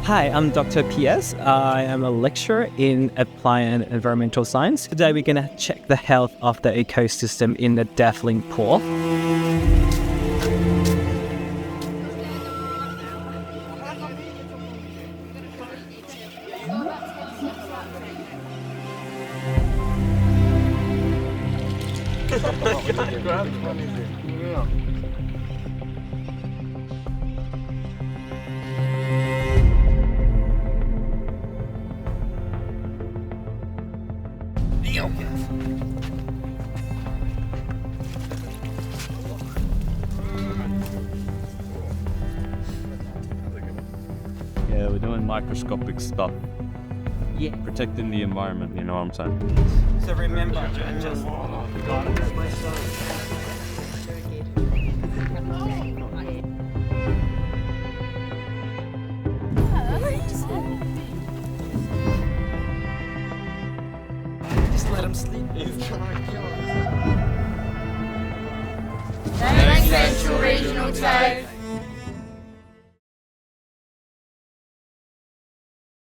Hi, I'm Dr. PS. I am a lecturer in Applied and Environmental Science. Today we're going to check the health of the ecosystem in the Devlin Pool. Yeah, we're doing microscopic stuff. Yeah. Protecting the environment, you know what I'm saying? So remember to adjust. Just let him sleep. Thanks, Central Regional TAFE.